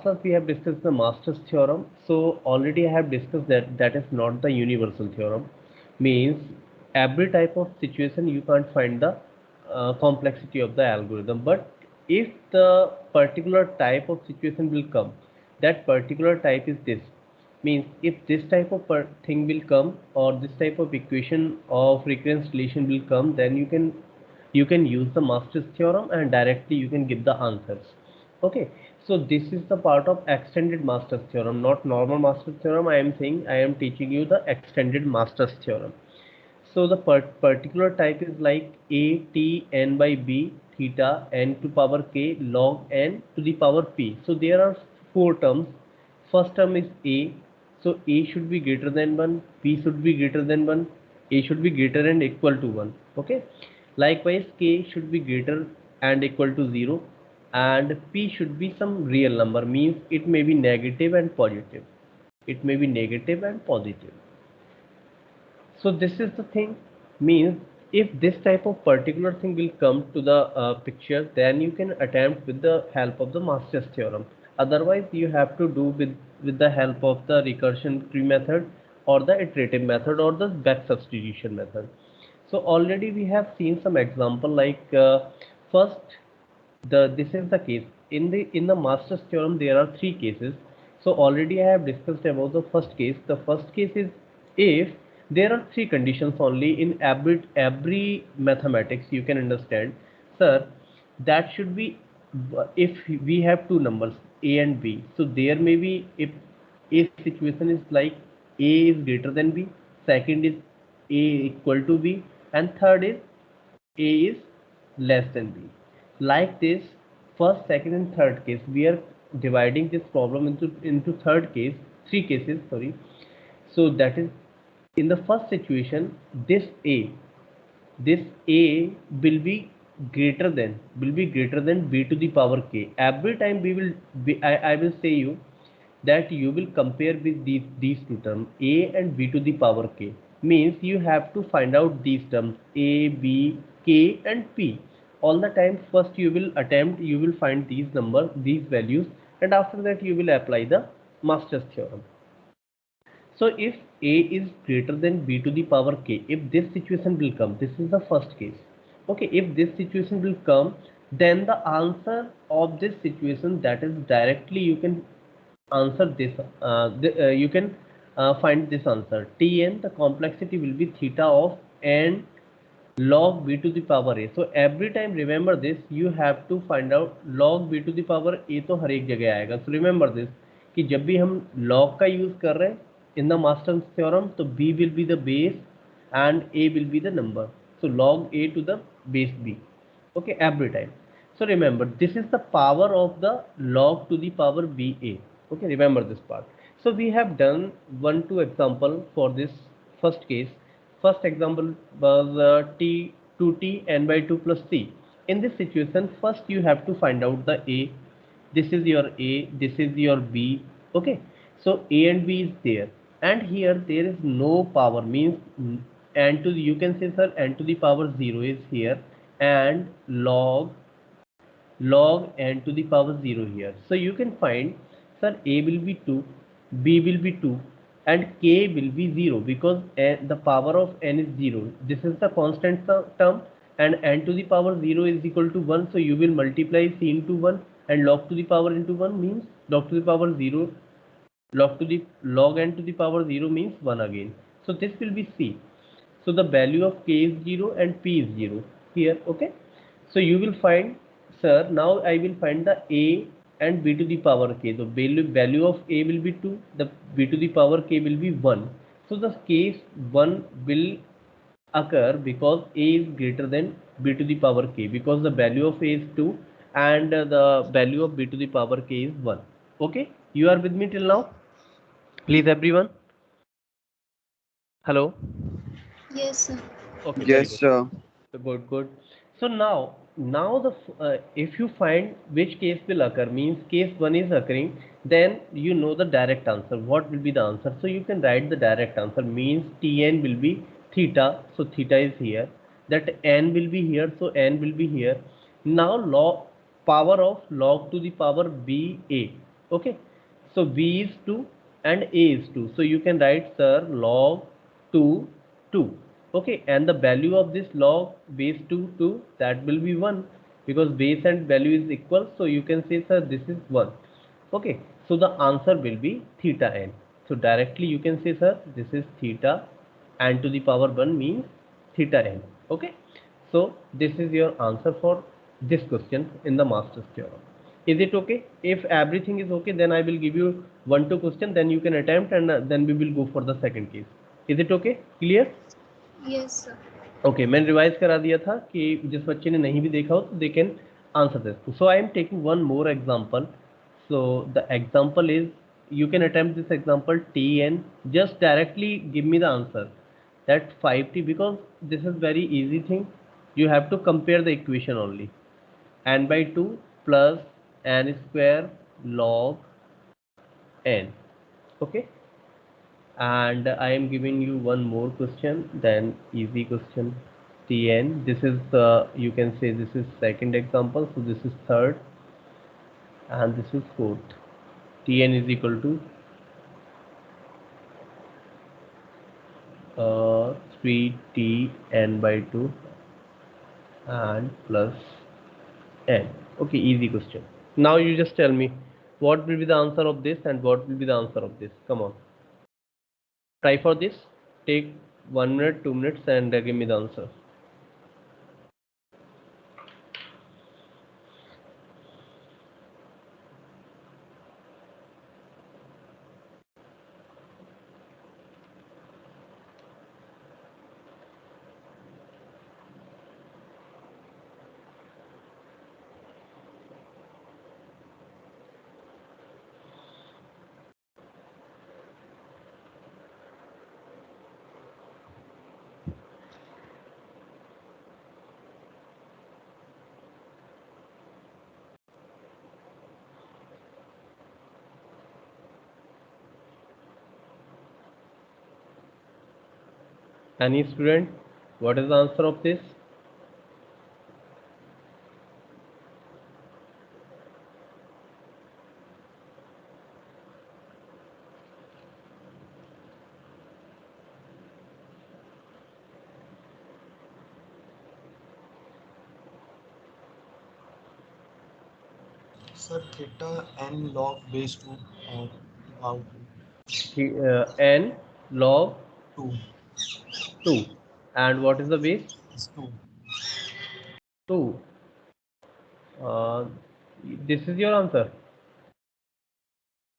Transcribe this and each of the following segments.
class we have discussed the Master's theorem. So already I have discussed that that is not the universal theorem. Means every type of situation you can't find the complexity of the algorithm. But if the particular type of situation will come, that particular type is this. Means if this type of thing will come or this type of equation of recurrence relation will come, then you can use the Master's theorem and directly you can give the answers. Okay, so this is the part of extended Master's theorem, not normal Master's theorem. I am saying I am teaching you the extended Master's theorem. So the particular type is like a t n by b theta n to power k log n to the power p. So there are four terms. First term is a. So a should be greater than 1, p should be greater than 1, a should be greater and equal to 1. Okay. Likewise k should be greater and equal to 0, and p should be some real number, means it may be negative and positive. It may be negative and positive. So this is the thing, means if this type of particular thing will come to the picture, then you can attempt with the help of the Master's theorem. Otherwise you have to do with the help of the recursion tree method or the iterative method or the back substitution method. So already we have seen some example, like first, this is the case in the Master's theorem. There are three cases. So already I have discussed about the first case. The first case is if there are three conditions only in every mathematics you can understand, sir, that should be, if we have two numbers a and b, so there may be, if a situation is like a is greater than b, second is a equal to b, and third is a is less than b. Like this, first, second and third case, we are dividing this problem into third case, three cases, sorry. So that is, in the first situation, this a will be greater than b to the power k. Every time I will say you that you will compare with these two terms a and b to the power k. Means you have to find out these terms a, b, k and p. All the time first you will find these numbers, these values, and after that you will apply the Master's theorem. So if a is greater than b to the power k, if this situation will come, this is the first case. Okay, if this situation will come, then the answer of this situation, that is directly you can answer this. You can find this answer. Tn, the complexity will be theta of n log b to the power a. So every time remember this, you have to find out log b to the power a तो हर एक जगह आएगा. So remember this कि जब भी हम log का use कर रहे हैं in the Master's theorem, तो b will be the base and a will be the number. So log a to the base b. Okay, every time. So remember, this is the power of the log to the power ba. Okay, remember this part. So we have done two example for this first case. First example was t 2t n by 2 plus c. In this situation, first you have to find out the a. This is your a, this is your b. Okay, so a and b is there, and here there is no power, means n to the, you can say, sir, n to the power 0 is here, and log n to the power 0 here. So you can find, sir, a will be 2, b will be 2, and k will be 0, because the power of n is 0. This is the constant term, and n to the power 0 is equal to 1. So you will multiply c into 1, and log to the power into 1 means log to the power 0. Log n to the power 0 means 1 again. So this will be c. So the value of k is 0 and p is 0 here. Okay, so you will find, sir, now I will find the a and b to the power k. The value of a will be 2, the b to the power k will be 1. So the case 1 will occur because a is greater than b to the power k, because the value of a is 2 and the value of b to the power k is 1. Okay, you are with me till now, please everyone? Hello? Yes, sir. Okay, very Yes, good. sir. Good. So now the if you find which case will occur, means case 1 is occurring, then you know the direct answer. What will be the answer? So you can write the direct answer, means Tn will be theta. So theta is here. That n will be here. So n will be here. Now log power of log to the power ba. Okay, so b is 2 and a is 2, so you can write, sir, log 2 2. Okay, and the value of this log base 2, that will be 1, because base and value is equal, so you can say, sir, this is 1. Okay, so the answer will be theta n. So directly you can say, sir, this is theta n to the power 1 means theta n. Okay, so this is your answer for this question in the master's theorem. Is it okay? If everything is okay, then I will give you 1 2 question, then you can attempt, and then we will go for the second case. Is it okay? Clear? Yes, sir. Okay, मैंने revise करा दिया था कि जिस बच्चे ने नहीं भी देखा हो तो they can answer this. So I am taking one more example. So the example is, you can attempt this example, Tn, just directly give me the answer, that 5t, because this is very easy thing. You have to compare the equation only. N by 2 plus n square log n. Okay, and I am giving you one more question, then easy question. Tn, this is you can say this is second example, so this is third, and this is fourth. Tn is equal to 3tn by 2 and plus n. Okay, easy question. Now you just tell me what will be the answer of this and what will be the answer of this. Come on, try for this. Take 1 minute, 2 minutes, and give me the answer. Any student, what is the answer of this? Sir, theta n log base 2 about N log 2 2, and what is the base? is 2. 2. uh, this is your answer.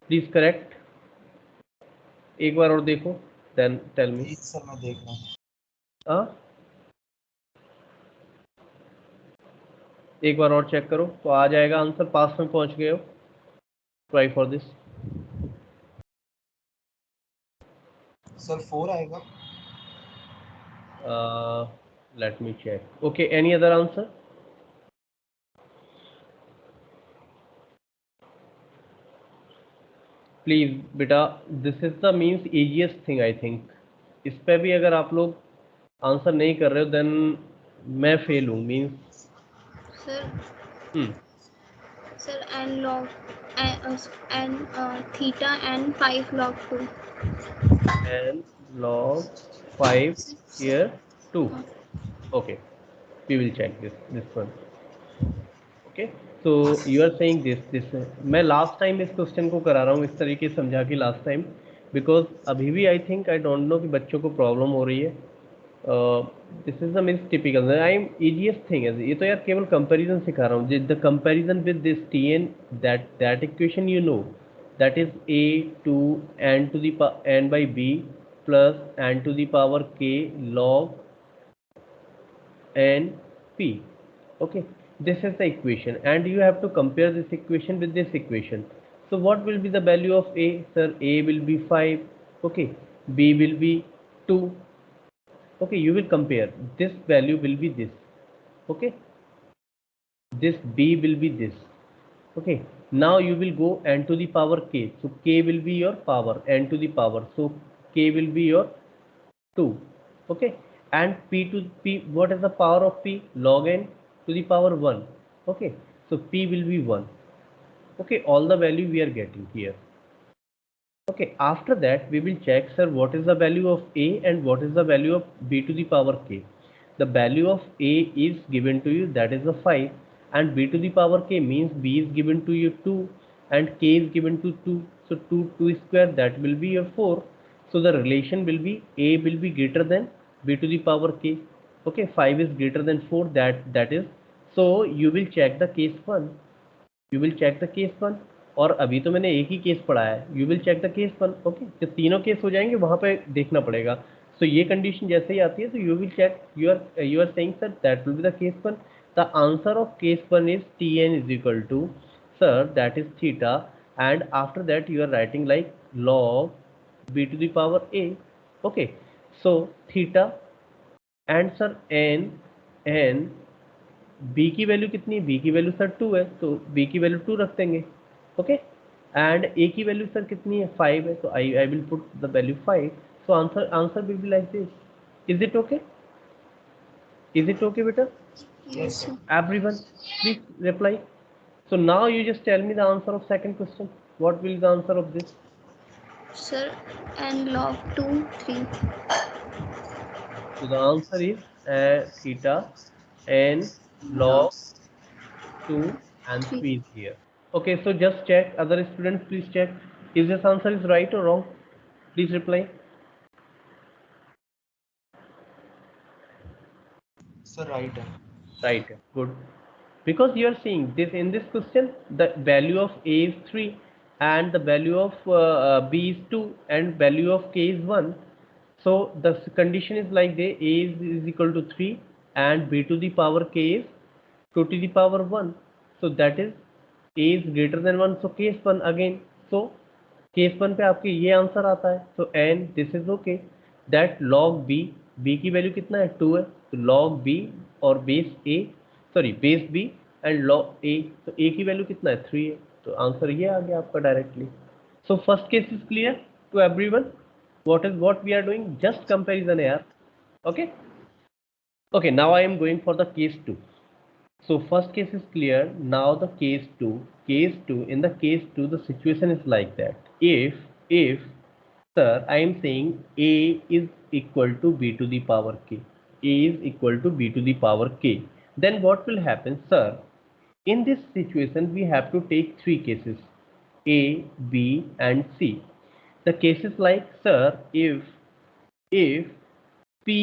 Please correct. एक बार और देखो, then tell me. जी sir, मैं देख रहा हूँ. एक बार और check करो तो आ जाएगा आंसर. पास में पहुंच गए हो. Try for this. सर 4 आएगा. Let me check. Okay, any other answer? Please बेटा, this is the means easiest thing I think. इस पे भी अगर आप लोग आंसर नहीं कर रहे हो देन मैं फेल हूँ. Means sir sir n log n theta n 5 log 2. and log 5 here 2. Okay, we will check this one. Okay, so you are saying this मैं लास्ट टाइम इस क्वेश्चन को करा रहा हूँ इस तरीके से समझा के लास्ट टाइम, बिकॉज अभी भी I think I don't know कि बच्चों को प्रॉब्लम हो रही है. This is the means typical I am easiest thing है. ये तो यार केवल कंपैरिजन सिखा रहा हूँ. The comparison with this T N, that equation you know, that is a to n to the n by b plus n to the power k log n p. Okay, this is the equation and you have to compare this equation with this equation. So what will be the value of a? Sir, a will be 5. Okay, b will be 2. Okay, you will compare, this value will be this. Okay, this b will be this. Okay, now you will go n to the power k, so k will be your power n to the power, so k will be your 2. Okay, and p to p, what is the power of p? Log n to the power 1. Okay, so p will be 1. Okay, all the value we are getting here. Okay, after that we will check, sir, what is the value of a and what is the value of b to the power k. The value of a is given to you, that is the 5, and b to the power k means b is given to you 2 and k is given to 2. So 2 square, that will be your 4. So the relation will be a will be greater than b to the power k. Okay, 5 is greater than 4, that is. So you will check the case 1. You will check the case one, और अभी तो मैंने एक ही case पढ़ा है, you will check the case one. Okay, जब तीनों केस हो जाएंगे वहाँ पे देखना पड़ेगा. सो ये कंडीशन जैसे ही आती है तो you will check, you are saying sir that will be the case one. The answer of case one is T N is equal to, sir that is theta, and after that you are writing like log b to the power a. Okay, so theta and sir n b की value कितनी है, b की value sir 2 है तो b की value 2 रख देंगे. Okay, and a की वैल्यू सर कितनी है, 5 है, तो I will put the value 5. So answer will be like this. Is it okay? Is it okay बेटा? Yes, sir. Everyone, please reply. So now you just tell me the answer of second question. What will be the answer of this? Sir, n log 2, 3. So the answer is theta n log 2 and 3 is here. Okay, so just check, other students please check, is this answer is right or wrong? Please reply. Sir, right है. Right, good. Because you are seeing this in this question, the value of a is 3 and the value of b is 2 and value of k is 1. So the condition is like this, a is equal to 3 and b to the power k is 2 to the power 1. So that is a is greater than 1, so case 1 again. So case one पे आपके ये answer आता है. So N this is okay, that log B की value कितना है, 2 है, तो लॉग बी और base A, sorry base B and log A, तो ए की वैल्यू कितना है, 3 है, तो आंसर ये आ गया आपका directly. So first case is clear to everyone. What we are doing, just comparison है यार. Okay okay, now I am going for the case 2. So first case is clear. Now the case 2. In the case 2, the situation is like that. If sir, I am saying a is equal to b to the power k. A is equal to b to the power k. Then what will happen, sir? In this situation, we have to take three cases: A, B, and C. The cases like, sir, if p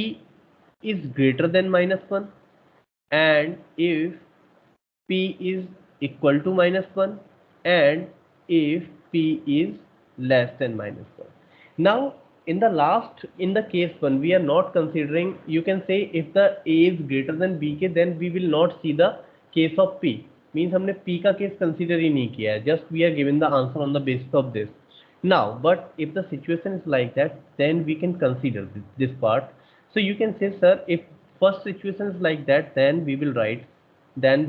is greater than -1 and if p is equal to -1 and if p is less than -1. Now in the case 1 we are not considering, you can say if the a is greater than bk then we will not see the case of p, means हमने p का case consider ही नहीं किया है, just we are given the answer on the basis of this. Now but if the situation is like that then we can consider this part. So you can say, sir, if first situation is like that then we will write, then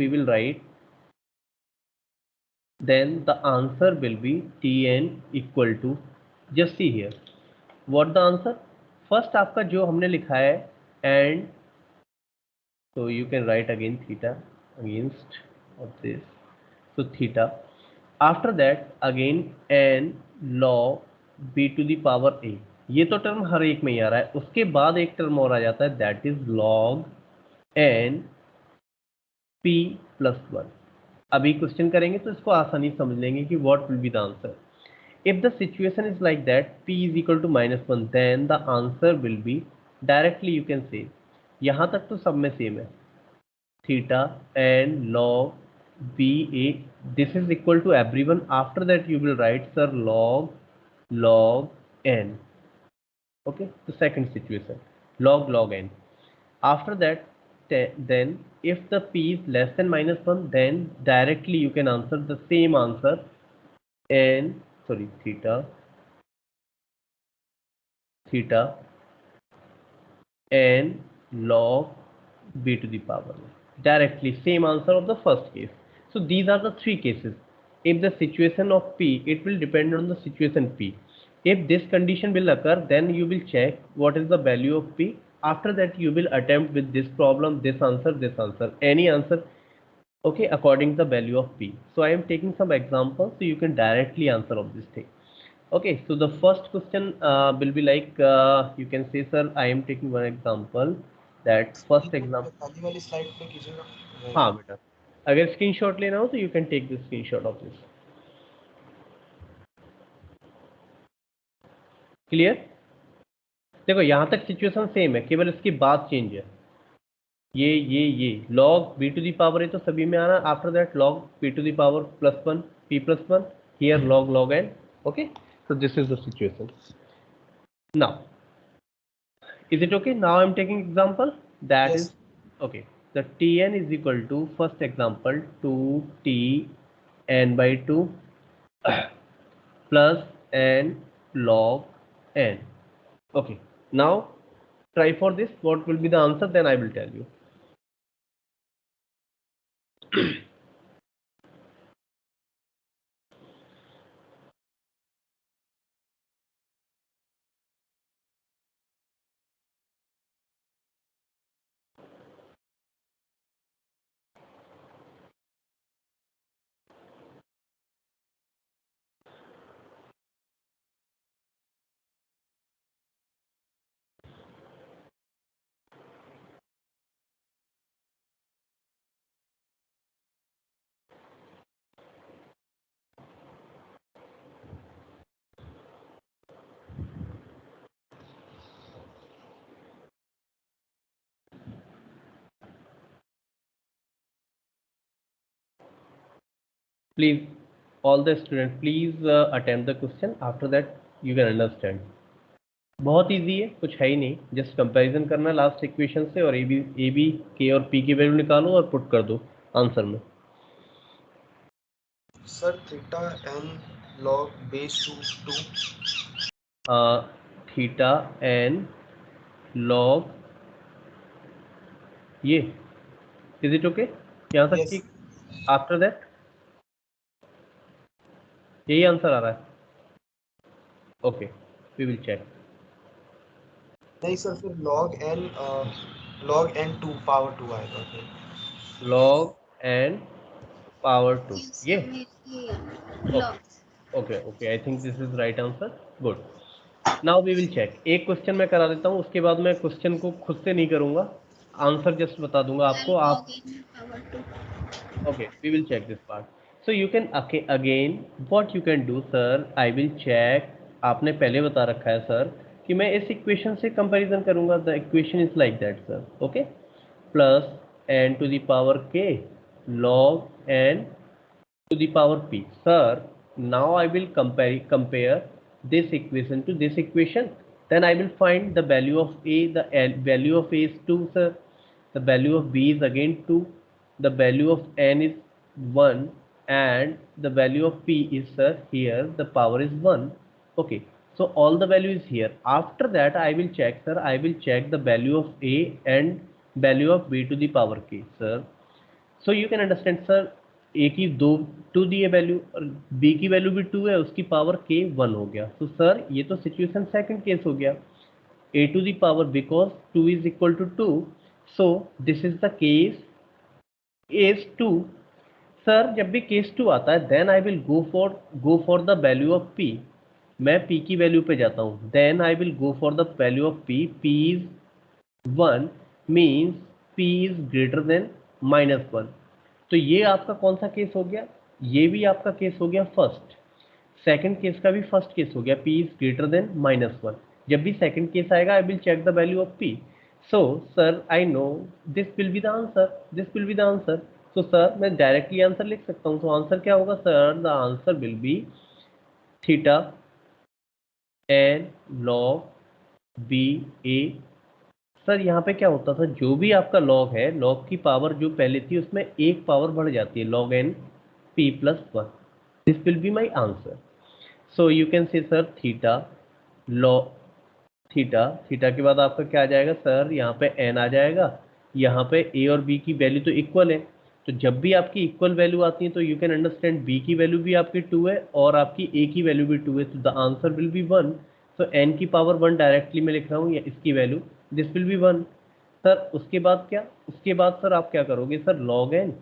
the answer will be Tn equal to, just see here what the answer. First आपका जो हमने लिखा है and, so you can write again theta against of this, so theta, after that again n log b to the power a. ये तो term हर एक में ही आ रहा है, उसके बाद एक टर्म और आ जाता है, that is log n p plus 1. अभी क्वेश्चन करेंगे तो इसको आसानी समझ लेंगे कि what will be the answer. If the situation is like that p is equal to -1 then the answer will be directly, you can say, यहाँ तक तो सब में सेम है, theta and log B A, this is equal to everyone. After that you will write, sir, log n. Okay, the second situation, log n. After that, then if the p is less than -1 then directly you can answer the same answer, theta n log b to the power, directly same answer of the first case. So these are the three cases. If the situation of p, it will depend on the situation p. If this condition will occur then you will check what is the value of p. After that you will attempt with this problem, this answer, any answer. okay, according to the value of p. So I am taking some examples so you can directly answer of this thing. Okay, so the first question will be like you can say sir I am taking one example that first example. खाली वाली slide पे कीजिएगा हाँ बेटा, अगर screenshot लेना हो तो you can take the screenshot of this. Clear? देखो यहाँ तक सिचुएशन सेम है, केवल इसकी बात चेंज है. ये log B to the power है तो सभी में आना. After that log P to the power plus one P plus one, here log N. Okay, so this is the situation. Now, is it okay? Now I'm taking example that Yes. is okay. The Tn is equal to first example 2Tn by 2 plus n log n. Okay. Now try for this. What will be the answer? Then I will tell you. Please, all the students, please attempt the question. After that, you can understand. बहुत easy है, कुछ है ही नहीं. Just comparison करना last equation से और A B के और पी की वैल्यू निकालो और पुट कर दो आंसर में. Sir theta N log base two 2. Theta N log ये. Is it okay? यहाँ तक Yes. ठीक. आफ्टर दैट यही आंसर आ रहा है. Okay, we will check. नहीं सर, फिर लॉग एन 2 पावर 2 आएगा फिर. लॉग एन पावर 2 Yes, ये. log. Okay, I think this is right answer. Good. Now we will check. एक क्वेश्चन मैं करा देता हूँ, उसके बाद मैं क्वेश्चन को खुद से नहीं करूँगा, आंसर जस्ट बता दूंगा आपको. आप Log n power 2. okay, we will check this part. So you can again what you can do sir, I will check. आपने पहले बता रखा है सर कि मैं इस इक्वेशन से कंपैरिजन करूंगा. The equation is like that sir. Okay, plus N to the power k log N to the power p. Sir, now I will compare this equation to this equation. Then I will find the value of a. The value of a is 2, sir. The value of b is again 2. The value of n is 1, and the value of p is, sir, here the power is 1. Okay, so all the value is here. After that I will check, sir. I will check the value of a and value of b to the power k, sir. So you can understand sir, A की दो 2 दी है value और B की value भी 2 है, उसकी power के 1 हो गया. तो सर ये तो सिचुएशन सेकंड केस हो गया. A to the power because 2 is equal to 2, so this is the case case 2. Sir जब भी केस 2 आता है then I will go for the value of P. मैं पी की वैल्यू पे जाता हूँ. Then I will go for the value of P. P is 1 means p is greater than -1. तो ये आपका कौन सा केस हो गया? ये भी आपका केस हो गया फर्स्ट. सेकंड केस का भी फर्स्ट केस हो गया, p इज ग्रेटर देन -1. जब भी सेकंड केस आएगा I will check the value of p. So sir I know this will be the answer. This will be the answer. So sir मैं directly answer लिख सकता हूँ. तो answer क्या होगा sir? The answer will be theta N log B a. Sir यहाँ पे क्या होता था, जो भी आपका लॉग है, लॉग की पावर जो पहले थी उसमें एक पावर बढ़ जाती है, log n p plus 1. This will be my answer. So you can say sir theta log theta के बाद आपका क्या आ जाएगा सर? यहाँ पे एन आ जाएगा. यहाँ पे ए और बी की वैल्यू तो इक्वल है, तो जब भी आपकी इक्वल वैल्यू आती है तो यू कैन अंडरस्टैंड बी की वैल्यू भी आपकी 2 है और आपकी ए की वैल्यू भी 2 है, तो द आंसर विल बी 1. तो एन की पावर 1 डायरेक्टली मैं लिख रहा हूँ, या इसकी value this will B 1. Sir उसके बाद क्या? उसके बाद सर आप क्या करोगे सर? लॉग एन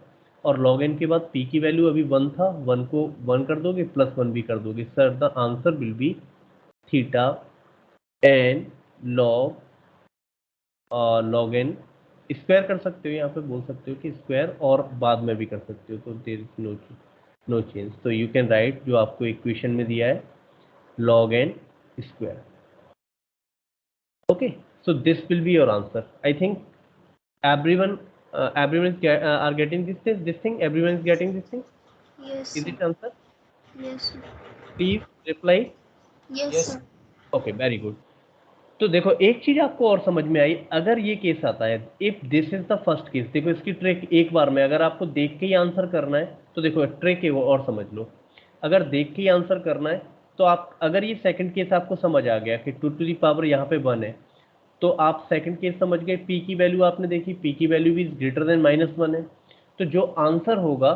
और log n के बाद p की वैल्यू अभी 1 था, 1 को 1 कर दोगे प्लस 1 भी कर दोगे। Sir the answer will be theta n log n square कर सकते हो, यहाँ पे बोल सकते हो कि स्क्वायर, और बाद में भी कर सकते हो, तो देयर इज नो चेंज। तो यू कैन राइट जो आपको इक्वेशन में दिया है log n square. Okay, so this will be your answer. I think everyone are getting this thing. Everyone is getting this thing. Yes, Is sir. it answer? Yes, sir. Please reply. Yes, Yes. sir. Okay, very good. तो देखो एक चीज आपको और समझ में आई, अगर ये केस आता है, if this is the first case, देखो इसकी ट्रिक एक बार में, अगर आपको देख के ही आंसर करना है तो देखो ट्रिक है वो और समझ लो। अगर देख के ही आंसर करना है तो आप, अगर ये सेकंड केस आपको समझ आ गया कि 2 टू दी पावर यहाँ पे 1 है, तो आप सेकंड केस समझ गए, पी की वैल्यू आपने देखी, पी की वैल्यू भी ग्रेटर देन -1 है, तो जो आंसर होगा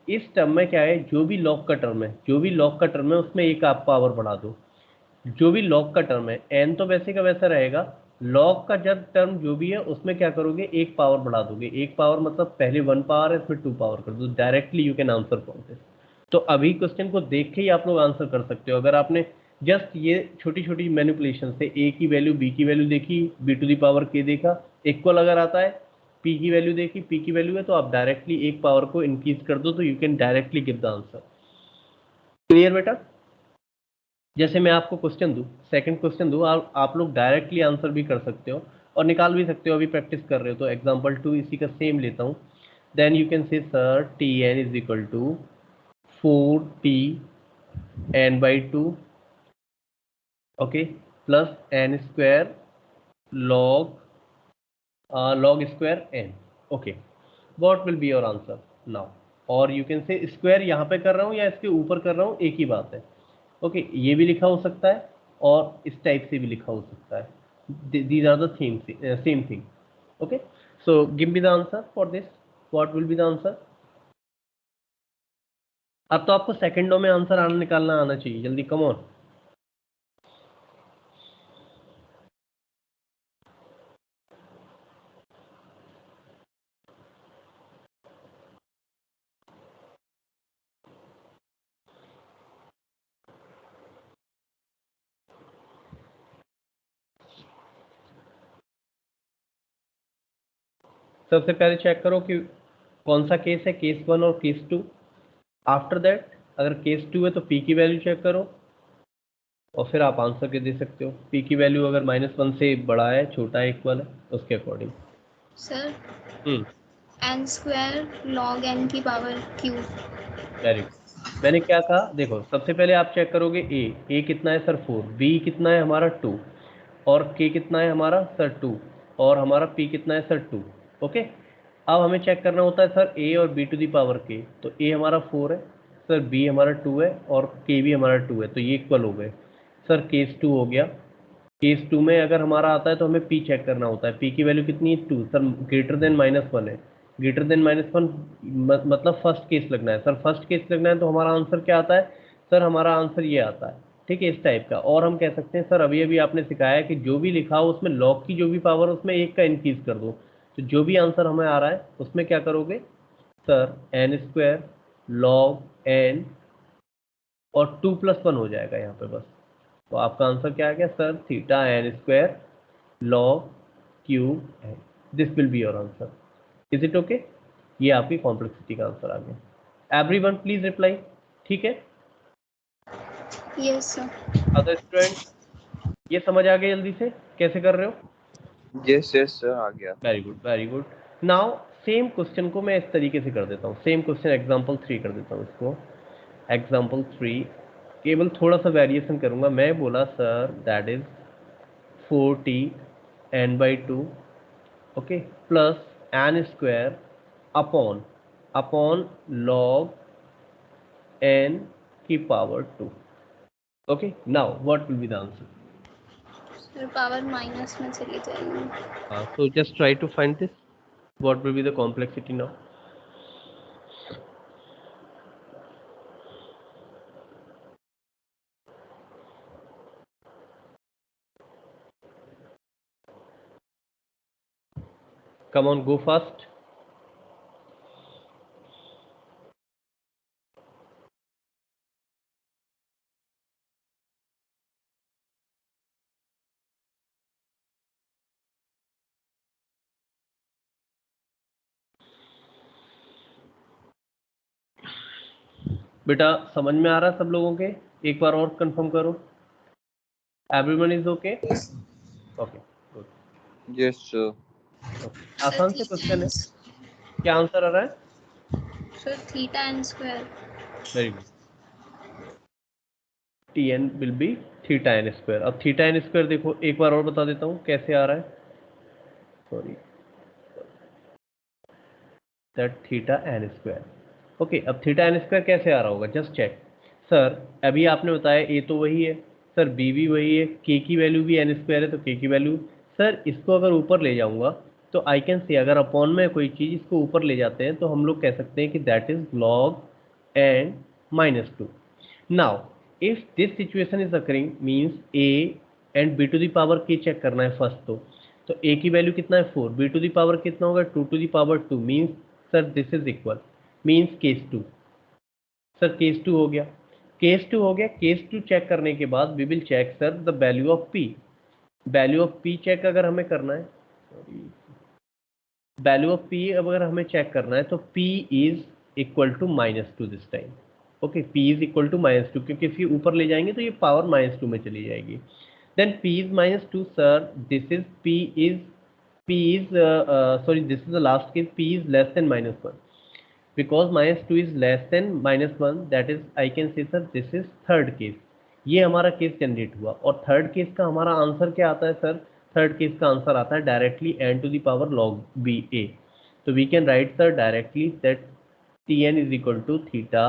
इस टर्म में क्या है, जो भी लॉग का टर्म है, जो भी लॉग का टर्म है उसमें एक आप पावर बढ़ा दो। जो भी लॉग का टर्म है, एन तो वैसे का वैसा रहेगा, लॉग का जब टर्म जो भी है उसमें क्या करोगे, एक पावर बढ़ा दोगे। एक पावर मतलब पहले 1 पावर है फिर 2 पावर कर दो, directly you can answer for this. तो अभी क्वेश्चन को देख के ही आप लोग आंसर कर सकते हो। अगर आपने जस्ट ये छोटी छोटी मैनिपुलेशन से ए की वैल्यू बी की वैल्यू देखी, बी टू दी पावर के देखा, इक्वल अगर आता है, पी की वैल्यू देखी, पी की वैल्यू है, तो आप डायरेक्टली एक पावर को इंक्रीज कर दो, तो you can directly give the answer. Clear बेटा? जैसे मैं आपको क्वेश्चन दूं, सेकंड क्वेश्चन दूं, आप लोग डायरेक्टली आंसर भी कर सकते हो और निकाल भी सकते हो। अभी प्रैक्टिस कर रहे हो तो एग्जांपल 2 इसी का सेम लेता हूं। Then you can say sir t N is equal to 4t n/2, okay, plus n square log square n। Okay, what will be your answer now? और यू कैन से स्क्वायर यहाँ पे कर रहा हूँ या इसके ऊपर कर रहा हूँ, एक ही बात है। ओके, ये भी लिखा हो सकता है और इस टाइप से भी लिखा हो सकता है। These are the same thing. Okay, so give me the answer for this, what will be the answer? अब तो आपको सेकंडों में आंसर निकालना आना चाहिए, जल्दी कम ऑन। सबसे पहले चेक करो कि कौन सा केस है, केस 1 और केस 2। आफ्टर दैट अगर केस 2 है तो पी की वैल्यू चेक करो और फिर आप आंसर के दे सकते हो। पी की वैल्यू अगर -1 से बड़ा है, छोटा है, इक्वल है, उसके अकॉर्डिंग। Sir, हम्म, n square log n की पावर q. Very good. मैंने क्या कहा, देखो सबसे पहले आप चेक करोगे ए कितना है सर 4, बी कितना है हमारा 2, और के कितना है हमारा सर 2, और हमारा पी कितना है सर 2। ओके, अब हमें चेक करना होता है सर ए और B to the power k, तो ए हमारा 4 है, सर बी हमारा 2 है, और के भी हमारा 2 है, तो ये इक्वल हो गए। सर केस 2 हो गया। केस 2 में अगर हमारा आता है तो हमें पी चेक करना होता है, पी की वैल्यू कितनी है 2, सर ग्रेटर देन -1 है, ग्रेटर देन -1 मतलब फर्स्ट केस लगना है। सर फर्स्ट केस लगना है तो हमारा आंसर क्या आता है, सर हमारा आंसर ये आता है। ठीक है, इस टाइप का। और हम कह सकते हैं सर अभी अभी आपने सिखाया कि जो भी लिखा हो उसमें लॉग की जो भी पावर उसमें एक का इंक्रीज कर दो, तो जो भी आंसर हमें आ रहा है उसमें क्या करोगे, sir N square log N और 2 + 1 हो जाएगा यहाँ पे बस। तो आपका आंसर क्या आ गया sir, theta N square log cube है। This will be your answer. Is it okay? ये आपकी कॉम्प्लेक्सिटी का आंसर आ गया। Everyone please reply. ठीक है, Yes, sir. अदर स्टूडेंट ये समझ आ गया जल्दी से कैसे कर रहे हो? यस यस सर, आ गया। Very good, very good. Now same question को मैं इस तरीके से कर देता हूँ, सेम क्वेश्चन एग्जाम्पल 3 कर देता हूँ इसको। एग्जाम्पल 3 केवल थोड़ा सा वेरिएशन करूंगा। मैं बोला sir that is 4t n/2, okay, plus N square upon log n की power 2। Okay, now what will be the answer? Sir, power minus में चली जाएगी. So just try to find this. What will be the complexity now? Come on, go fast. बेटा समझ में आ रहा है सब लोगों के? एक बार और कंफर्म करो। Everyone is okay? Okay good. Yes, sir. आसान से क्वेश्चन है। क्या आंसर आ रहा है? Sir theta N square. Very good. T n will be theta N square. अब थीटा एन स्क्वायर देखो एक बार और बता देता हूँ कैसे आ रहा है। Sorry, that theta N square. Okay, अब थीटा एन स्क्वायर कैसे आ रहा होगा, जस्ट चेक। सर अभी आपने बताया ए तो वही है सर, बी भी वही है, के की वैल्यू भी एन स्क्वायर है तो के की वैल्यू। सर इसको अगर ऊपर ले जाऊंगा तो आई कैन से, अगर अपॉन में कोई चीज़ इसको ऊपर ले जाते हैं तो हम लोग कह सकते हैं कि that is log n minus two. Now if this situation is occurring means a and b to the power के चेक करना है फर्स्ट। तो ए की वैल्यू कितना है 4, बी टू द पावर कितना होगा 2 to the power 2 means sir this is equal means case 2। सर केस 2 हो गया, केस 2 हो गया। केस 2 चेक करने के बाद we will check sir the value of p. Value of p check अगर हमें करना है, वैल्यू ऑफ पी अगर हमें चेक करना है तो p is equal to -2 this time. Okay, p is equal to -2 क्योंकि इसके ऊपर ले जाएंगे तो ये पावर -2 में चली जाएगी। Then p is -2 sir, this is p is sorry, this is the last case, p is less than -1 because -2 is less than -1, that is I can say sir this is third case। ये हमारा case generate हुआ और third case का हमारा answer क्या आता है sir? Third case का आंसर आता है directly n to the power log b a। तो we can write sir directly that tn is equal to theta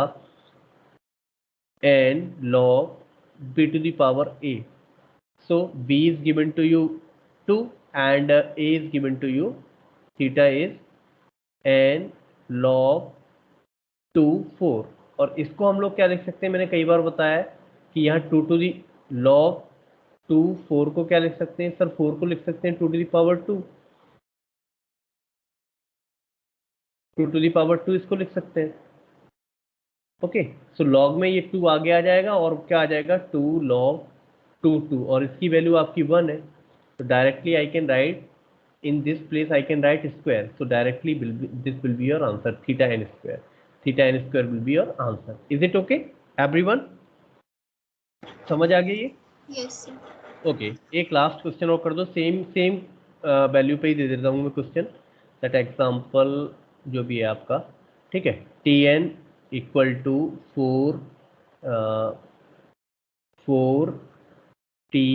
n log b to the power a। So b is given to you 2 and a is given to you, theta is n log 2 4। और इसको हम लोग क्या लिख सकते हैं, मैंने कई बार बताया है कि यहाँ 2 टू दी log 2 4 को क्या लिख सकते हैं सर? 4 को लिख सकते हैं 2 to the power 2, 2 to the power 2 इसको लिख सकते हैं। ओके, सो लॉग में ये 2 आगे आ जाएगा और क्या आ जाएगा 2 log 2 2 और इसकी वैल्यू आपकी 1 है। तो directly I can write in this place I can write square, so directly this will be your answer, theta n square। theta n square will be your answer। is it okay everyone? समझ आ गई ये? Yes sir. Okay, एक last question और कर दो, same same value पे ही दे देता हूँ मैं क्वेश्चन। दैट एग्जाम्पल जो भी है आपका, ठीक है, T N equal to 4 T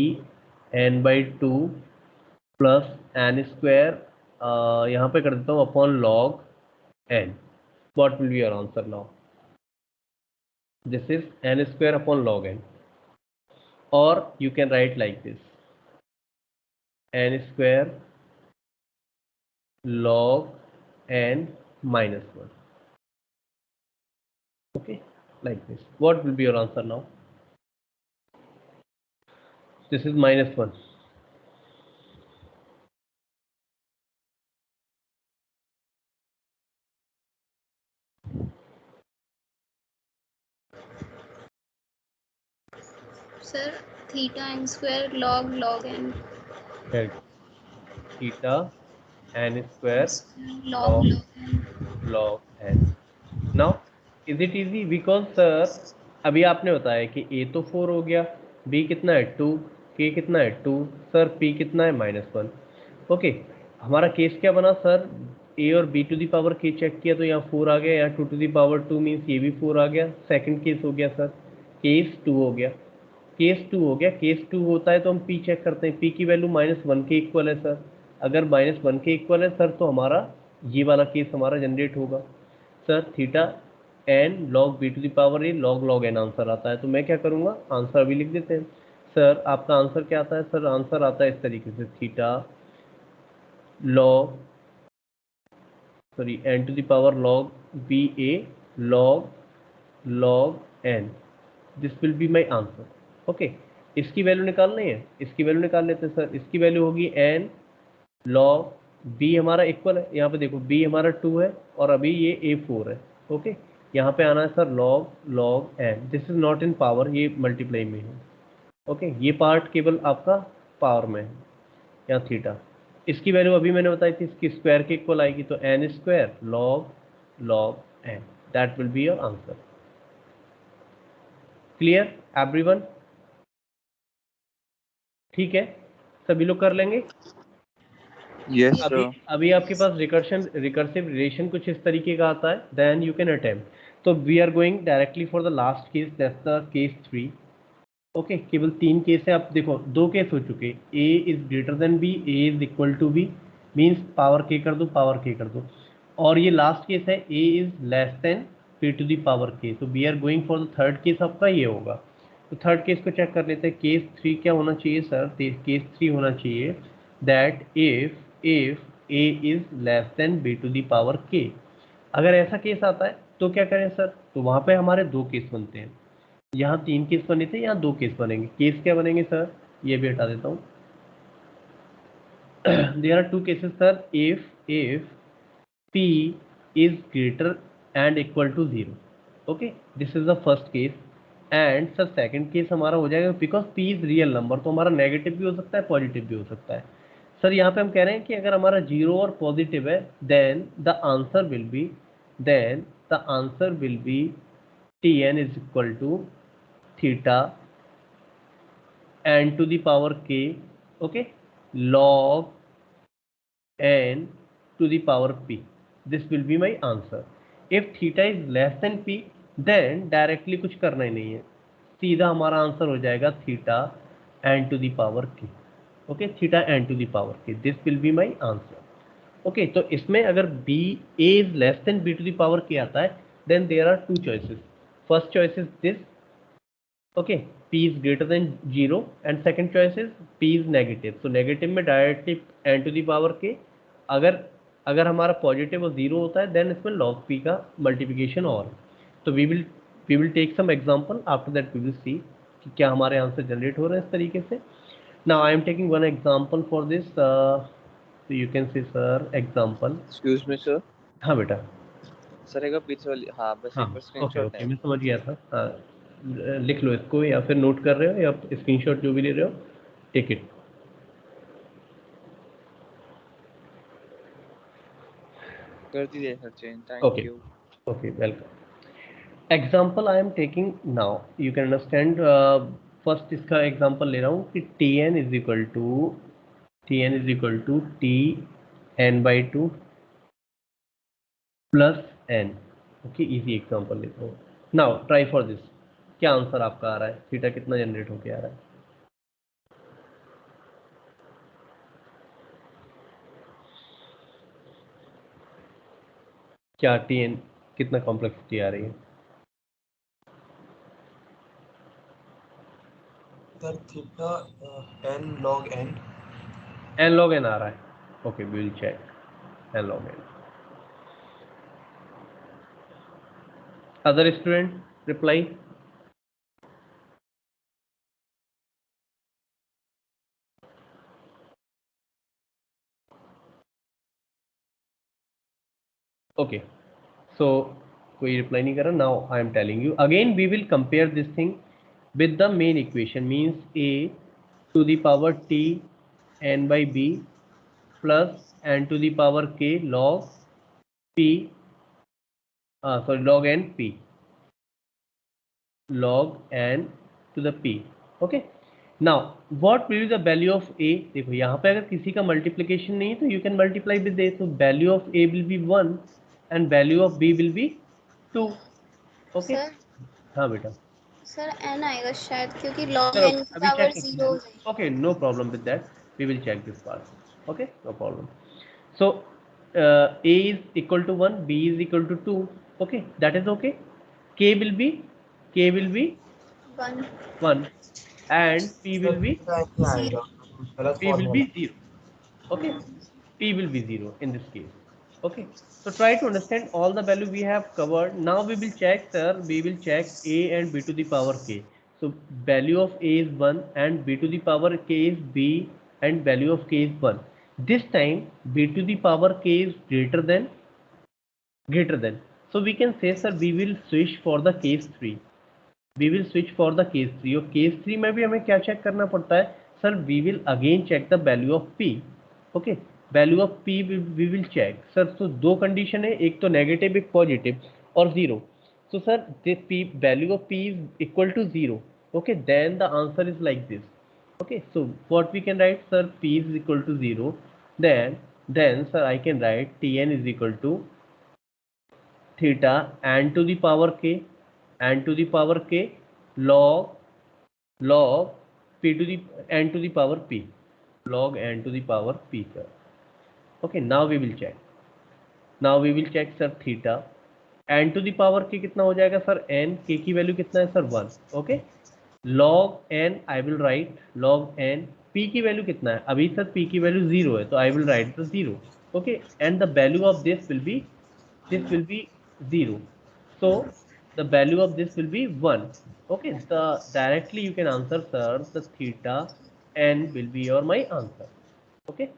N by 2 plus N square, यहाँ पे कर देता हूँ upon log N. What will be your answer now? This is N square upon log N, और you can write like this N square log n minus 1। okay, like this। what will be your answer now? this is -1। Sir theta N square log n. theta n square log n. log n। now is it easy because sir अभी आपने बताया कि a तो 4 हो गया, b कितना है 2, k कितना है 2, सर p कितना है -1। ओके, हमारा केस क्या बना सर? a और b to the power k check किया तो यहाँ 4 आ गया, यहाँ 2 टू दी पावर 2 मीन्स ये भी 4 आ गया। सेकंड केस हो गया सर, केस 2 हो गया, केस 2 हो गया। केस 2 होता है तो हम p चेक करते हैं, p की वैल्यू -1 के इक्वल है सर। अगर -1 के इक्वल है सर तो हमारा ये वाला केस हमारा जनरेट होगा sir, theta N log B to the power a log n answer आता है। तो मैं क्या करूँगा, आंसर अभी लिख देते हैं। सर आपका आंसर क्या आता है सर? आंसर आता है इस तरीके से, theta log sorry n to the power log B a log n, this will be my answer. Okay, इसकी वैल्यू निकालनी है, इसकी वैल्यू निकाल लेते हैं सर। इसकी वैल्यू होगी एन लॉग बी, हमारा इक्वल है, यहाँ पे देखो बी हमारा 2 है और अभी ये ए 4 है। ओके, यहाँ पे आना है sir log n, this is not in power, ये मल्टीप्लाई में है। ओके, ये पार्ट केवल आपका पावर में है, यहाँ थीटा। इसकी वैल्यू अभी मैंने बताई थी, इसकी स्क्वायर के इक्वल आएगी, तो n square log n, that will be your answer. Clear everyone? ठीक है, सभी लोग कर लेंगे। Yes, अभी sir. अभी आपके पास रिकर्सिव रिलेशन कुछ इस तरीके का आता है, देन यू कैन अटेम्प्ट। तो we are going directly for the last case, that's the case 3। Okay, केवल 3 केस है। आप देखो 2 केस हो चुके, a is greater than b, a is equal to b, means power k कर दो, power k कर दो। और ये लास्ट केस है a is less than p to the power k। तो we are going for the third case, आपका ये होगा। तो थर्ड केस को चेक कर लेते हैं। केस 3 क्या होना चाहिए सर? केस 3 होना चाहिए that if a is less than b to the power k। अगर ऐसा केस आता है तो क्या करें सर? तो वहाँ पे हमारे 2 केस बनते हैं। यहाँ 3 केस बने थे, यहाँ 2 केस बनेंगे। केस क्या बनेंगे सर? ये भी हटा देता हूँ। There are 2 cases sir. If p is greater and equal to 0, okay, this is the first case। And sir second case हमारा हो जाएगा because p is real number, तो हमारा नेगेटिव भी हो सकता है, पॉजिटिव भी हो सकता है। सर यहाँ पे हम कह रहे हैं कि अगर हमारा 0 और पॉजिटिव है, then the answer will be tn is equal to theta n to the power k, okay, log n to the power p। this will be my answer। if theta is less than p, then directly कुछ करना ही नहीं है, सीधा हमारा answer हो जाएगा theta n to the power k। Okay, theta n to the power k, this will be my answer। Okay, तो इसमें अगर b a is less than b to the power k आता है, then there are two choices। first choice is this, okay, p is greater than 0, and second choice is p is negative। so negative में directly n to the power k, अगर हमारा positive और 0 होता है, then इसमें log p का multiplication और। तो we will take some example, after that we will see कि क्या हमारे आंसर जनरेट हो रहे हैं इस तरीके से। Now I am taking one example for this, so you can say sir example। Excuse me, sir. हाँ बेटा, सर एक पीछे वाली, हाँ बस हाँ एक बार ओके स्क्रीनशॉट ओके, है। मैं समझ गया था। हाँ, लिख लो इसको, या फिर नोट कर रहे हो या स्क्रीनशॉट जो भी ले रहे हो, टेक इट। कर दीजिए sir change, okay thank you. Okay, welcome. Example I am taking now, you can understand. First इसका एग्जाम्पल ले रहा हूँ कि tn is equal to t N by two plus n. Okay, easy example लेता हूँ। Now try for this, क्या answer आपका आ रहा है? थीटा कितना जनरेट होके आ रहा है? क्या tn कितना कॉम्प्लेक्सिटी आ रही है? Sir theta n log n। N log N आ रहा है। Okay, we will check N log N. Other student reply. Okay, so कोई रिप्लाई नहीं कर रहा। Now I am telling you again, we will compare this thing with the main equation, means a to the power t n by b plus n to the power k log p, sorry, log n p, log n to the p। Okay, now what will be the value of a? देखो यहाँ पे अगर किसी का multiplication नहीं है तो you can multiply with a, तो value of a will be 1 and value of b will be 2। Okay, sir हाँ बेटा, सर n आएगा शायद, क्योंकि log चलो n की अभी पावर चेक करते 0 हैं। हो जाएगी। Okay, no problem with that, we will check this part. Okay, no problem. So a is equal to 1, b is equal to 2। okay, that is okay। k will be 1 1 and p sir will be theta नहीं 0। आएगा, गलत formula. 0। okay, p will be 0 in this case। okay, so try to understand all the value we have covered। now we will check, sir, we will check a and b to the power k। so value of a is 1 and b to the power k is b, and value of k is 1। this time b to the power k is greater than, so we can say, sir, we will switch for the case 3। We will switch for the case 3, और case 3 में भी हमें क्या check करना पड़ता है sir? We will again check the value of p. Okay, value of p we will check sir. तो दो कंडीशन है, एक तो नेगेटिव एक पॉजिटिव और 0। So sir, the p value of p is equal to 0. Okay, then the answer is like this. Okay, so what we can write, sir, p is equal to 0. Then sir, I can write Tn is equal to theta n to the power k, n to the power k, log p to the n to the power p, log n to the power p, sir. Okay, now we will check. Now we will check sir theta N to the power k कितना हो जाएगा sir, N के की value कितना है sir 1. Okay, log n I will write log n, p की value कितना है अभी सर, पी की वैल्यू 0 है तो आई will right the 0. Okay, and the value of this will B 0. So the value of this will be 1. Okay, the directly you can answer sir, the theta n will be your my answer. Okay,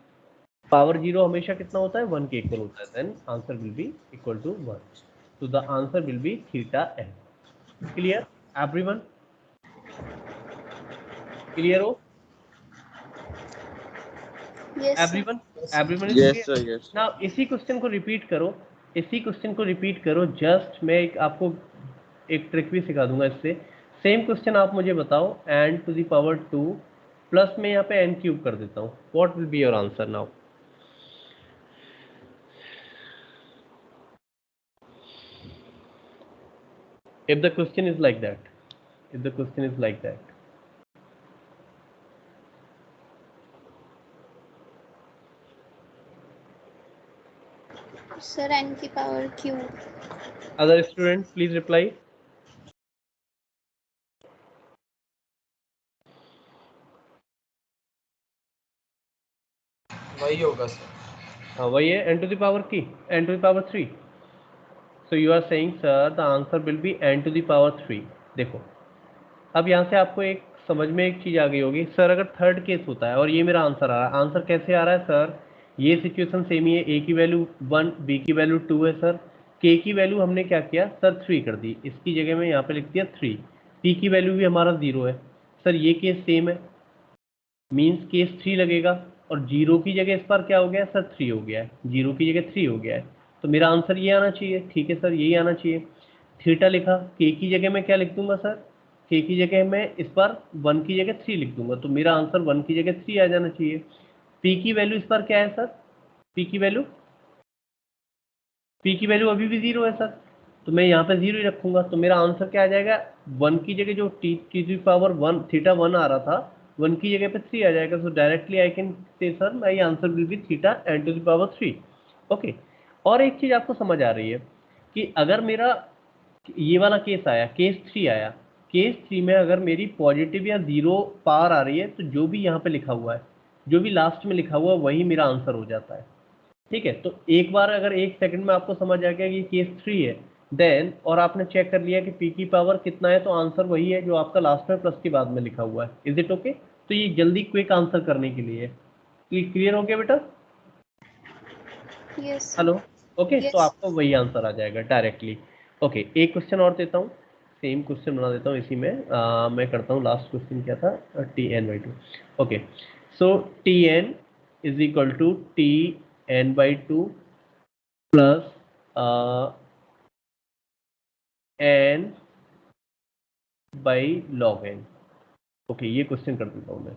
power 0 हमेशा कितना होता है, 1 के equal होता है, then answer will be equal to 1. तो the answer will be theta n. Clear everyone? Clear हो Yes, sir. Everyone? Everyone is Yes, clear? sir. Yes. Now इसी क्वेश्चन को रिपीट करो, इसी क्वेश्चन को रिपीट करो. जस्ट मैं एक आपको एक ट्रिक भी सिखा दूंगा इससे. सेम क्वेश्चन आप मुझे बताओ, n to the power 2 plus में यहाँ पे एन क्यूब कर देता हूँ. What will be your answer now? If the question is like that, if the question is like that, Sir, n की power q. other student please reply. वही होगा sir. हाँ वही है, n to the power की n to the power 3. So you are saying sir the answer will be n to the power 3. देखो अब यहाँ से आपको एक समझ में एक चीज़ आ गई होगी सर, अगर थर्ड केस होता है और ये मेरा आंसर आ रहा है, आंसर कैसे आ रहा है सर, ये सिचुएशन सेम ही है, ए की वैल्यू 1, बी की वैल्यू 2 है सर, के की वैल्यू हमने क्या किया सर 3 कर दी, इसकी जगह में यहाँ पे लिख दिया 3, पी की वैल्यू भी हमारा 0 है सर, ये केस सेम है, मीन्स केस 3 लगेगा, और 0 की जगह इस बार क्या हो गया सर 3 हो गया है, 0 की जगह 3 हो गया है, तो मेरा आंसर ये आना चाहिए. ठीक है सर, यही आना चाहिए. थीटा लिखा, के की जगह मैं क्या लिख दूंगा सर, के की जगह मैं इस बार 1 की जगह 3 लिख दूंगा, तो मेरा आंसर 1 की जगह 3 आ जाना चाहिए. पी की वैल्यू इस बार क्या है सर, पी की वैल्यू अभी भी 0 है सर, तो मैं यहाँ पे 0 ही रखूंगा, तो मेरा आंसर क्या आ जाएगा, 1 की जगह जो टी की पावर 1 थीटा 1 आ रहा था, 1 की जगह पे 3 आ जाएगा. So directly I can say sir my answer will be theta N to the power 3. Okay, और एक चीज़ आपको समझ आ रही है कि अगर मेरा ये वाला केस आया, केस 3 आया, केस 3 में अगर मेरी पॉजिटिव या 0 पावर आ रही है, तो जो भी यहाँ पे लिखा हुआ है, जो भी लास्ट में लिखा हुआ है, वही मेरा आंसर हो जाता है. ठीक है, तो एक बार अगर 1 सेकंड में आपको समझ आ गया कि केस 3 है, देन और आपने चेक कर लिया कि पी की पावर कितना है, तो आंसर वही है जो आपका लास्ट में प्लस के बाद में लिखा हुआ है. Is it okay? तो ये जल्दी क्विक आंसर करने के लिए क्लियर हो गया बेटा? Yes. Hello, okay. Yes. तो आपको वही आंसर आ जाएगा डायरेक्टली. ओके, एक क्वेश्चन और देता हूँ, सेम क्वेश्चन बना देता हूँ इसी में. मैं करता हूँ, लास्ट क्वेश्चन क्या था, t N by 2. Okay, so t N is equal to t N by 2 plus n by log N. Okay, ये क्वेश्चन कर देता हूँ मैं,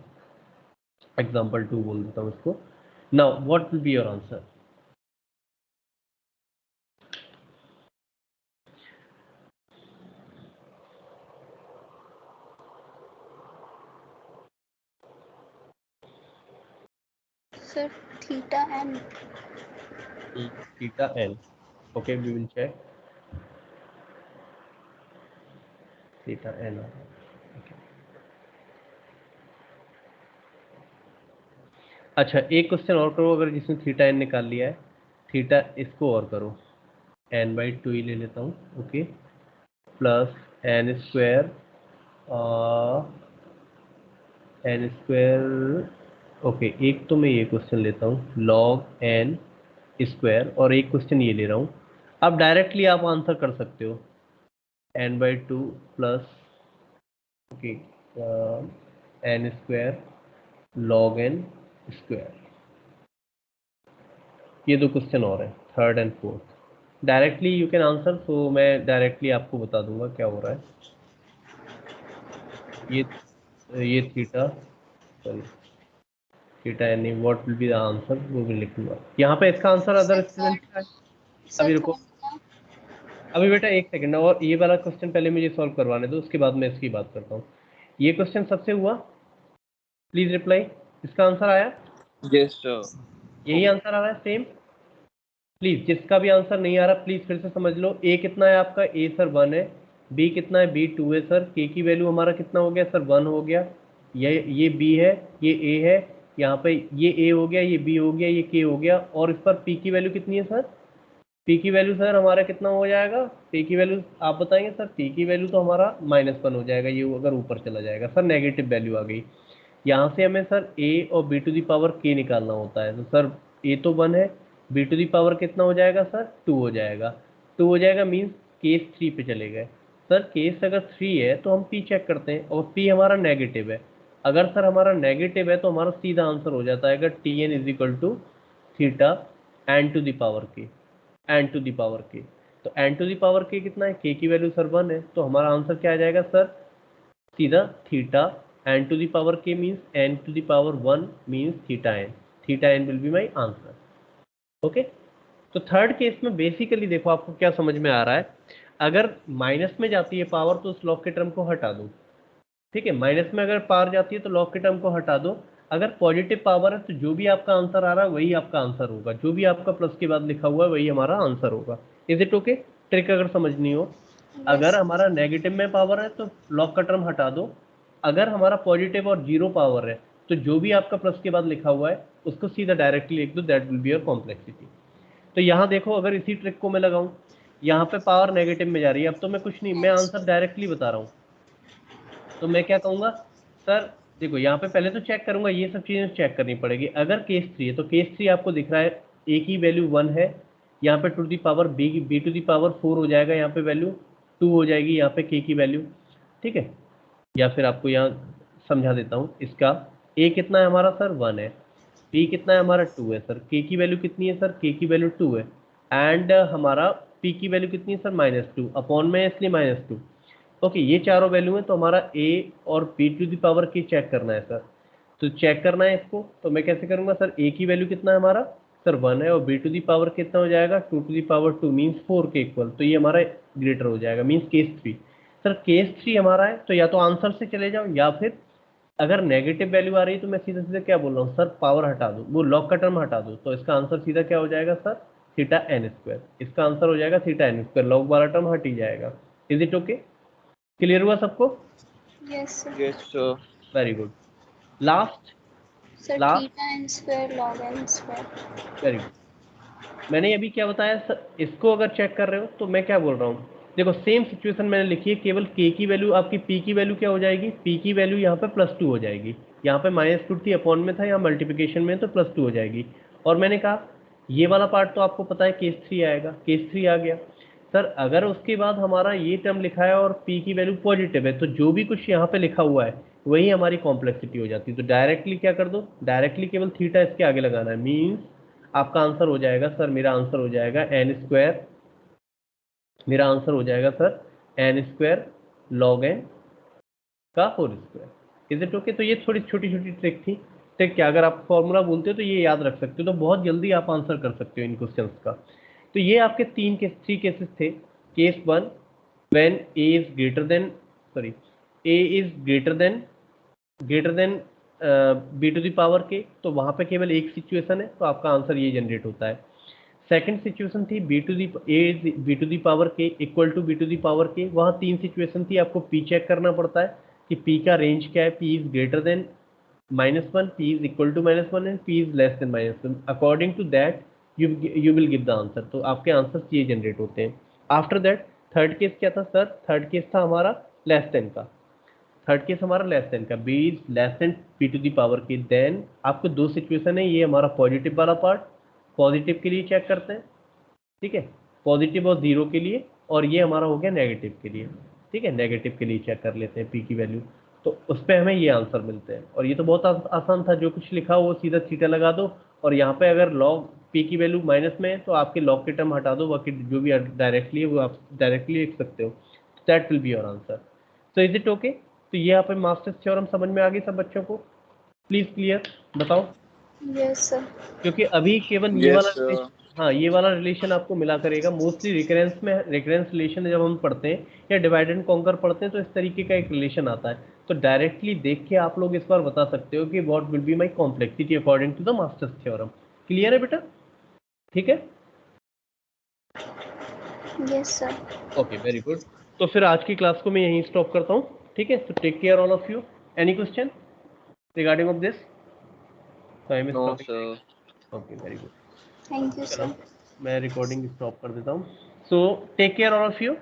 एग्जाम्पल 2 बोल देता हूँ इसको. Now what will be your answer? Sir, theta n. Theta n. Okay, we will check. Theta n. Okay. अच्छा, एक क्वेश्चन और करो, अगर जिसमें थीटा एन निकाल लिया है, थीटा इसको और करो, एन बाई 2 ही ले लेता हूँ. Okay, plus N square okay, एक तो मैं ये क्वेश्चन लेता हूँ लॉग एन स्क्वायर, और एक क्वेश्चन ये ले रहा हूँ. अब डायरेक्टली आप आंसर कर सकते हो, N by 2 plus okay N square log N square. ये दो क्वेश्चन और है, third and fourth. Directly you can answer, so मैं डायरेक्टली आपको बता दूंगा क्या हो रहा है। ये थीटा, सॉरी थीटा यानी what will be the answer, वो भी लिखूंगा यहाँ पे। इसका answer other sir student third का है। सर अभी रुको, थर्ड का अभी बेटा एक सेकंड, और ये वाला क्वेश्चन पहले मुझे सॉल्व करवाने दो, उसके बाद मैं इसकी बात करता हूँ। ये क्वेश्चन सबसे हुआ, प्लीज रिप्लाई। इसका आंसर आया, Yes, sir. यही आंसर आ रहा है सेम। प्लीज जिसका भी आंसर नहीं आ रहा प्लीज फिर से समझ लो। ए कितना है आपका, ए सर 1 है। बी कितना है, बी 2 है सर। के की वैल्यू हमारा कितना हो गया सर, 1 हो गया। ये बी है, ये ए है, यहाँ पे ये ए हो गया, ये बी हो गया, ये के हो गया। और इस पर पी की वैल्यू कितनी है सर, पी की वैल्यू सर हमारा कितना हो जाएगा, पी की वैल्यू आप बताएंगे सर। पी की वैल्यू तो हमारा -1 हो जाएगा, ये अगर ऊपर चला जाएगा सर, नेगेटिव वैल्यू आ गई। यहाँ से हमें सर ए और बी टू दी पावर के निकालना होता है। तो सर ए तो 1 है, बी टू दी पावर कितना हो जाएगा सर, 2 हो जाएगा। 2 हो जाएगा मीन्स केस 3 पे चले गए सर। केस अगर 3 है तो हम पी चेक करते हैं, और पी हमारा नेगेटिव है। अगर सर हमारा नेगेटिव है तो हमारा सीधा आंसर हो जाता है अगर t N is equal to theta N to the power k, n to the power k. तो N to the power k कितना है, के की वैल्यू सर 1 है, तो हमारा आंसर क्या आ जाएगा सर, सीधा theta N to the power k means N to the power 1 means theta N. Theta N will be my answer. Okay, तो थर्ड केस में बेसिकली देखो आपको क्या समझ में आ रहा है। अगर माइनस में जाती है पावर तो उस लॉग के टर्म को हटा दो। ठीक है, माइनस में अगर पावर जाती है तो लॉग के टर्म को हटा दो। अगर पॉजिटिव पावर है तो जो भी आपका आंसर आ रहा है वही आपका आंसर होगा, जो भी आपका प्लस के बाद लिखा हुआ है वही हमारा आंसर होगा। Is it okay? ट्रिक अगर समझनी हो, अगर यस हमारा नेगेटिव में पावर है तो लॉग का टर्म हटा दो। अगर हमारा पॉजिटिव और जीरो पावर है तो जो भी आपका प्लस के बाद लिखा हुआ है उसको सीधा डायरेक्टली लिख दो, that will be your complexity. तो यहाँ देखो, अगर इसी ट्रिक को मैं लगाऊं, यहाँ पे पावर नेगेटिव में जा रही है, अब तो मैं कुछ नहीं, मैं आंसर डायरेक्टली बता रहा हूँ। तो मैं क्या कहूँगा सर, देखो यहाँ पे पहले तो चेक करूंगा, ये सब चीज़ें चेक करनी पड़ेगी। अगर केस 3 है तो केस 3 आपको दिख रहा है ए की वैल्यू 1 है, यहाँ पे to the power b to the power 4 हो जाएगा, यहाँ पे वैल्यू 2 हो जाएगी, यहाँ पे के की वैल्यू। ठीक है, या फिर आपको यहाँ समझा देता हूँ इसका। ए कितना है हमारा सर, 1 है। बी कितना है हमारा, 2 है सर। के की वैल्यू कितनी है सर, के की वैल्यू 2 है। एंड हमारा पी की वैल्यू कितनी है सर, -2 अपॉन में है इसलिए -2। ओके, ये चारों वैल्यू है, तो हमारा ए और बी टू द पावर की चेक करना है सर। तो चेक करना है इसको, तो मैं कैसे करूंगा सर, ए की वैल्यू कितना है हमारा सर 1 है, और बी टू द पावर कितना हो जाएगा 2 टू द पावर 2 मीन्स 4 के इक्वल, तो ये हमारा ग्रेटर हो जाएगा मीन्स केस 3। सर केस 3 हमारा है तो या तो आंसर से चले जाओ, या फिर अगर नेगेटिव वैल्यू आ रही है तो मैं सीधा सीधा क्या बोल रहा हूँ सर, पावर हटा दो, वो लॉग का टर्म हटा दो, तो इसका आंसर सीधा क्या हो जाएगा सर, थीटा एन स्क्वायर। इसका आंसर हो जाएगा थीटा एन स्क्वायर, लॉग वाला टर्म हट ही जाएगा। Is it okay? क्लियर हुआ सबको? Yes sir Yes, sir. Very good. Last, sir last, theta N square log N square very good. मैंने अभी क्या बताया सर, इसको अगर चेक कर रहे हो तो मैं क्या बोल रहा हूँ, देखो सेम सिचुएशन मैंने लिखी है, केवल के की वैल्यू, आपकी पी की वैल्यू क्या हो जाएगी, पी की वैल्यू यहाँ पे +2 हो जाएगी। यहाँ पे -2 थी, अपॉन में था, यहाँ मल्टीप्लिकेशन में तो +2 हो जाएगी। और मैंने कहा ये वाला पार्ट तो आपको पता है केस 3 आएगा, केस 3 आ गया सर। अगर उसके बाद हमारा ये टर्म लिखा है और पी की वैल्यू पॉजिटिव है तो जो भी कुछ यहाँ पे लिखा हुआ है वही हमारी कॉम्प्लेक्सिटी हो जाती है। तो डायरेक्टली क्या कर दो, डायरेक्टली केवल थीटा इसके आगे लगाना है, मीन्स आपका आंसर हो जाएगा सर, मेरा आंसर हो जाएगा एन स्क्वायर, मेरा आंसर हो जाएगा sir N square log N का whole square. Is it okay? तो ये थोड़ी छोटी छोटी ट्रिक थी। ट्रिक क्या, अगर आप फॉर्मूला बोलते हो तो ये याद रख सकते हो, तो बहुत जल्दी आप आंसर कर सकते हो इन क्वेश्चंस का। तो ये आपके 3 केसेस थे। Case 1, when a is greater than, sorry, a is greater than b to the power k, तो वहाँ पे केवल एक सिचुएशन है, तो आपका आंसर ये जनरेट होता है। सेकंड सिचुएशन थी B to the A B to the power k equal to B to the power k, वहाँ 3 सिचुएशन थी, आपको पी चेक करना पड़ता है कि पी का रेंज क्या है, p is greater than -1, p is equal to -1 and p is less than -1। According to that you will give the answer. तो आपके आंसर ये जनरेट होते हैं। आफ्टर दैट थर्ड केस क्या था सर, थर्ड केस था हमारा लेस देन का। थर्ड केस हमारा लेस देन का, b is less than p to the power k. देन आपको 2 सिचुएशन है, ये हमारा पॉजिटिव वाला पार्ट, पॉजिटिव के लिए चेक करते हैं, ठीक है, पॉजिटिव और 0 के लिए, और ये हमारा हो गया नेगेटिव के लिए। ठीक है, नेगेटिव के लिए चेक कर लेते हैं पी की वैल्यू, तो उस पर हमें ये आंसर मिलते हैं। और ये तो बहुत आसान था, जो कुछ लिखा हो वो सीधा थीटा लगा दो, और यहाँ पे अगर लॉग पी की वैल्यू माइनस में है तो आपके लॉग के टर्म हटा दो, बाकी जो भी डायरेक्टली है वो आप डायरेक्टली लिख सकते हो। That will be your answer. So is it okay? तो ये यहाँ पे मास्टर्स थ्योरम समझ में आ गई सब बच्चों को? प्लीज क्लियर बताओ, Yes, sir. क्योंकि अभी केवल ये Yes, वाला sir. हाँ ये वाला रिलेशन आपको मिला करेगा। मोस्टली रिकरेंस में रिकरेंस रिलेशन जब हम पढ़ते हैं या डिवाइड एंड कॉन्कर पढ़ते हैं तो इस तरीके का एक रिलेशन आता है। तो डायरेक्टली देख के आप लोग इस बार बता सकते हो कि what will be my complexity according to the master's theorem. Clear है बेटा? ठीक है, Yes, sir. Okay very good. तो फिर आज की क्लास को मैं यहीं स्टॉप करता हूँ, ठीक है? तो take care all of you. Any question regarding of this? So I am No, stopping sir. here. Okay, very good. Thank you, चलो sir. मैं रिकॉर्डिंग स्टॉप कर देता हूँ। So take care all of you.